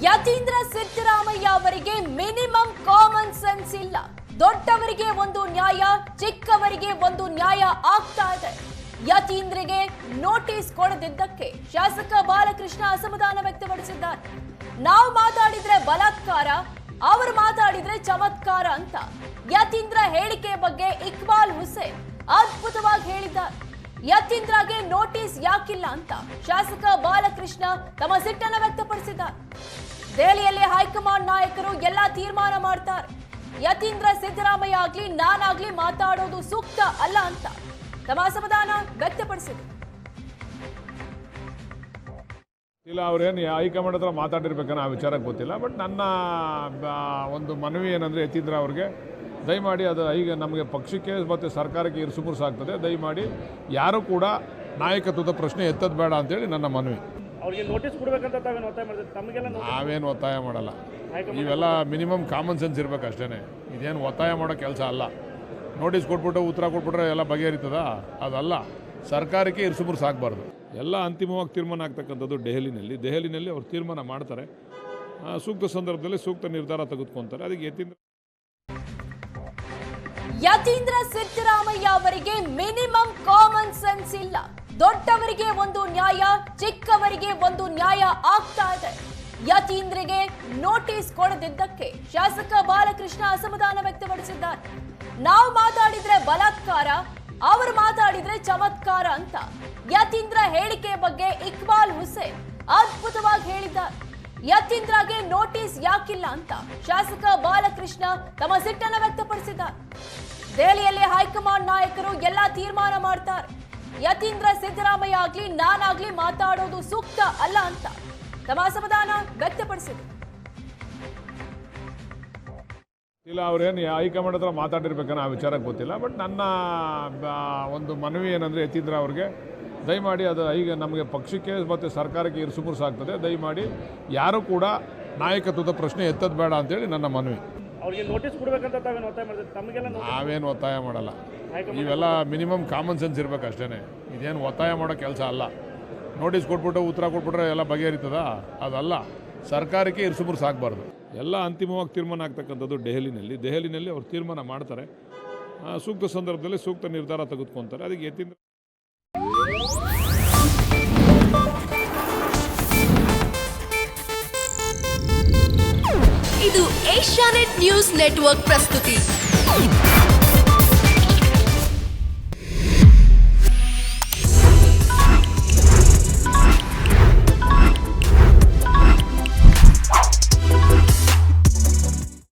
ಯತೀಂದ್ರ ಸಿದ್ದರಾಮಯ್ಯ ಅವರಿಗೆ minimum common sense ಇಲ್ಲ. ದೊಡ್ಡವರಿಗೆ ಒಂದು ನ್ಯಾಯ, ಚಿಕ್ಕವರಿಗೆ ಒಂದು ನ್ಯಾಯ ಆಗ್ತಾ ಇದೆ. ಯತೀಂದ್ರಿಗೆ ನೋಟಿಸ್ ಕೊಡದಿದ್ದಕ್ಕೆ ಶಾಸಕ ಬಾಲಕೃಷ್ಣ ಅಸಮಾಧಾನ ವ್ಯಕ್ತಪಡಿಸಿದ್ದಾರೆ. ನಾವು ಮಾತಾಡಿದ್ರೆ ಬಲಾತ್ಕಾರ, ಅವರು ಮಾತಾಡಿದ್ರೆ ಚಮತ್ಕಾರ ಅಂತ ಯತೀಂದ್ರ ಹೇಳಿಕೆ ಬಗ್ಗೆ ಇಕ್ಬಾಲ್ ಹುಸೇನ್ ಅದ್ಭುತವಾಗಿ ಹೇಳಿದ್ದಾರೆ. ಯತೀಂದ್ರಗೆ ನೋಟಿಸ್ ಯಾಕಿಲ್ಲ ಅಂತ ಶಾಸಕ ಬಾಲಕೃಷ್ಣ ತಮ್ಮ ಸಿಟ್ಟನ್ನು ವ್ಯಕ್ತಪಡಿಸಿದ್ದಾರೆ. ದೆಹಲಿಯಲ್ಲಿ ಹೈಕಮಾಂಡ್ ನಾಯಕರು ಎಲ್ಲಾ ತೀರ್ಮಾನ ಮಾಡ್ತಾರೆ. ಯತೀಂದ್ರ ಸಿದ್ದರಾಮಯ್ಯ ಆಗ್ಲಿ ನಾನಾಗ್ಲಿ ಮಾತಾಡೋದು ಸೂಕ್ತ ಅಲ್ಲ ಅಂತ ತಮ್ಮ ಅಸಮಾಧಾನ ವ್ಯಕ್ತಪಡಿಸಿದರು. ಇಲ್ಲ, ಅವ್ರೇನು ಹೈಕಮಾಂಡ್ ಹತ್ರ ಮಾತಾಡಿರ್ಬೇಕನ್ನೋ ಆ ವಿಚಾರ ಗೊತ್ತಿಲ್ಲ. ಬಟ್ ನನ್ನ ಒಂದು ಮನವಿ ಏನಂದರೆ, ಯತೀಂದ್ರ ಅವ್ರಿಗೆ ದಯಮಾಡಿ ಅದು ಈಗ ನಮಗೆ ಪಕ್ಷಕ್ಕೆ ಮತ್ತು ಸರ್ಕಾರಕ್ಕೆ ಇರುಸುಮುರುಸಾಗ್ತದೆ. ದಯಮಾಡಿ ಯಾರೂ ಕೂಡ ನಾಯಕತ್ವದ ಪ್ರಶ್ನೆ ಎತ್ತದ ಬೇಡ ಅಂತೇಳಿ ನನ್ನ ಮನವಿ. ಅವ್ರಿಗೆ ನೋಟಿಸ್ ಕೊಡಬೇಕಂತ ತಾವೇನು ಒತ್ತಾಯ ಮಾಡಿದ್ರೆ ತಮಗೆಲ್ಲ ನಾವೇನು ಒತ್ತಾಯ ಮಾಡಲ್ಲ. ಇವೆಲ್ಲ ಮಿನಿಮಮ್ ಕಾಮನ್ ಸೆನ್ಸ್ ಇರಬೇಕು ಅಷ್ಟೇ. ಇದೇನು ಒತ್ತಾಯ ಮಾಡೋ ಕೆಲಸ ಅಲ್ಲ. ನೋಟಿಸ್ ಕೊಟ್ಬಿಟ್ಟು ಉತ್ತರ ಕೊಟ್ಬಿಟ್ರೆ ಎಲ್ಲ ಬಗೆಹರಿತದ? ಅದಲ್ಲ. ಸರ್ಕಾರಕ್ಕೆ ಇರುಸುಮುರುಸಾಗಬಾರ್ದು. ಎಲ್ಲ ಅಂತಿಮವಾಗಿ ತೀರ್ಮಾನ ಆಗ್ತಕ್ಕಂಥದ್ದು ದೆಹಲಿನಲ್ಲಿ ಅವ್ರು ತೀರ್ಮಾನ ಮಾಡ್ತಾರೆ. ಸೂಕ್ತ ಸಂದರ್ಭದಲ್ಲಿ ಸೂಕ್ತ ನಿರ್ಧಾರ ತೆಗೆದುಕೊಂತಾರೆ. ಅದಕ್ಕೆ ಯತೀಂದ್ರ ಸಿದ್ದರಾಮಯ್ಯ ಅವರಿಗೆ ಮಿನಿಮಮ್ ಕಾಮನ್ ಸೆನ್ಸ್ ಇಲ್ಲ. ದೊಡ್ಡವರಿಗೆ ಒಂದು ನ್ಯಾಯ, ಚಿಕ್ಕವರಿಗೆ ಒಂದು ನ್ಯಾಯ ಆಗ್ತಾ ಇದೆ. ಯತೀಂದ್ರಿಗೆ ನೋಟಿಸ್ ಕೊಡದಿದ್ದಕ್ಕೆ ಶಾಸಕ ಬಾಲಕೃಷ್ಣ ಅಸಮಾಧಾನ ವ್ಯಕ್ತಪಡಿಸಿದ್ದಾರೆ. ನಾವು ಮಾತಾಡಿದ್ರೆ ಬಲಾತ್ಕಾರ, ಅವರು ಮಾತಾಡಿದ್ರೆ ಚಮತ್ಕಾರ ಅಂತ ಯತೀಂದ್ರ ಹೇಳಿಕೆ ಬಗ್ಗೆ ಇಕ್ಬಾಲ್ ಹುಸೇನ್ ಅದ್ಭುತವಾಗಿ ಹೇಳಿದ್ದಾರೆ. ಯತೀಂದ್ರಗೆ ನೋಟಿಸ್ ಯಾಕಿಲ್ಲ ಅಂತ ಶಾಸಕ ಬಾಲಕೃಷ್ಣ ತಮ್ಮ ಸಿಟ್ಟನ್ನು ವ್ಯಕ್ತಪಡಿಸಿದ್ದಾರೆ. ದೆಹಲಿಯಲ್ಲಿ ಹೈಕಮಾಂಡ್ ನಾಯಕರು ಎಲ್ಲಾ ತೀರ್ಮಾನ ಮಾಡ್ತಾರೆ. ಯತೀಂದ್ರ ಸಿದ್ದರಾಮಯ್ಯ ಆಗ್ಲಿ ನಾನಾಗ್ಲಿ ಮಾತಾಡೋದು ಸೂಕ್ತ ಅಲ್ಲ ಅಂತ ತಮ್ಮ ಅಸಮಾಧಾನ ವ್ಯಕ್ತಪಡಿಸಿದರು. ಇಲ್ಲ, ಅವ್ರೇನು ಹೈಕಮಾಂಡ್ ಹತ್ರ ಮಾತಾಡಿರ್ಬೇಕನ್ನೋ ಆ ವಿಚಾರ ಗೊತ್ತಿಲ್ಲ. ಬಟ್ ನನ್ನ ಒಂದು ಮನವಿ ಏನಂದರೆ, ಯತೀಂದ್ರ ಅವ್ರಿಗೆ ದಯಮಾಡಿ ಅದು ಈಗ ನಮಗೆ ಪಕ್ಷಕ್ಕೆ ಮತ್ತು ಸರ್ಕಾರಕ್ಕೆ ಇರುಸುಮುರುಸಾಗ್ತದೆ. ದಯಮಾಡಿ ಯಾರೂ ಕೂಡ ನಾಯಕತ್ವದ ಪ್ರಶ್ನೆ ಎತ್ತದ ಬೇಡ ಅಂತೇಳಿ ನನ್ನ ಮನವಿ. ಅವ್ರಿಗೆ ನೋಟಿಸ್ ಕೊಡಬೇಕಂತ ತಾವೇನು ಒತ್ತಾಯ ಮಾಡಿದ್ರೆ ತಮಗೆಲ್ಲ ನಾವೇನು ಒತ್ತಾಯ ಮಾಡಲ್ಲ. ಇವೆಲ್ಲ ಮಿನಿಮಮ್ ಕಾಮನ್ ಸೆನ್ಸ್ ಇರಬೇಕು ಅಷ್ಟೇ. ಇದೇನು ಒತ್ತಾಯ ಮಾಡೋ ಕೆಲಸ ಅಲ್ಲ. ನೋಟಿಸ್ ಕೊಟ್ಬಿಟ್ಟು ಉತ್ತರ ಕೊಟ್ಬಿಟ್ರೆ ಎಲ್ಲ ಬಗೆಹರಿತದ? ಅದಲ್ಲ. ಸರ್ಕಾರಕ್ಕೆ ಇರುಸುಮುರುಸಾಗಬಾರ್ದು. ಎಲ್ಲ ಅಂತಿಮವಾಗಿ ತೀರ್ಮಾನ ಆಗ್ತಕ್ಕಂಥದ್ದು ದೆಹಲಿನಲ್ಲಿ ಅವ್ರು ತೀರ್ಮಾನ ಮಾಡ್ತಾರೆ. ಸೂಕ್ತ ಸಂದರ್ಭದಲ್ಲಿ ಸೂಕ್ತ ನಿರ್ಧಾರ ತೆಗೆದುಕೊಂತಾರೆ. ಅದಕ್ಕೆ ಯತೀಂದ್ರ ಇದು ಏಷ್ಯಾನೆಟ್ ನ್ಯೂಸ್ ನೆಟ್ವರ್ಕ್ ಪ್ರಸ್ತುತಿ.